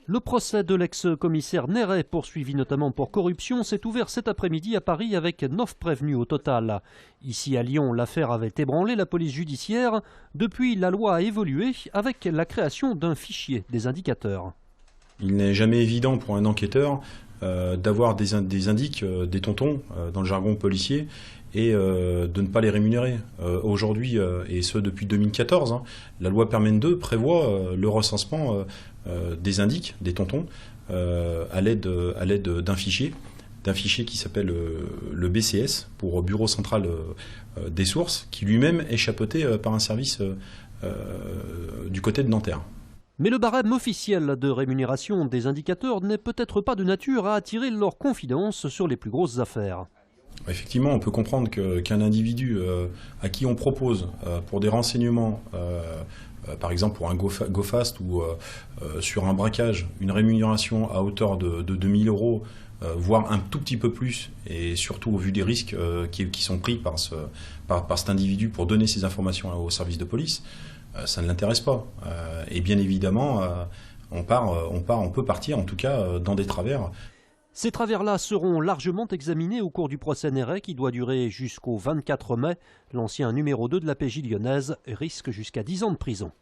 Le procès de l'ex-commissaire Néret, poursuivi notamment pour corruption, s'est ouvert cet après-midi à Paris avec 9 prévenus au total. Ici à Lyon, l'affaire avait ébranlé la police judiciaire. Depuis, la loi a évolué avec la création d'un fichier des indicateurs. Il n'est jamais évident pour un enquêteur d'avoir des indices, des tontons, dans le jargon policier, et de ne pas les rémunérer. Aujourd'hui, et ce depuis 2014, la loi Permen 2 prévoit le recensement des indices, des tontons, à l'aide d'un fichier qui s'appelle le BCS, pour Bureau Central des Sources, qui lui-même est chapeauté par un service du côté de Nanterre. Mais le barème officiel de rémunération des indicateurs n'est peut-être pas de nature à attirer leur confidence sur les plus grosses affaires. Effectivement, on peut comprendre qu'un individu à qui on propose pour des renseignements, par exemple pour un go-fast ou sur un braquage, une rémunération à hauteur de 2000 €, voire un tout petit peu plus, et surtout au vu des risques qui sont pris par cet individu pour donner ces informations au service de police, ça ne l'intéresse pas. Et bien évidemment, on peut partir en tout cas dans des travers. Ces travers-là seront largement examinés au cours du procès Néret qui doit durer jusqu'au 24 mai. L'ancien numéro 2 de la PJ lyonnaise risque jusqu'à 10 ans de prison.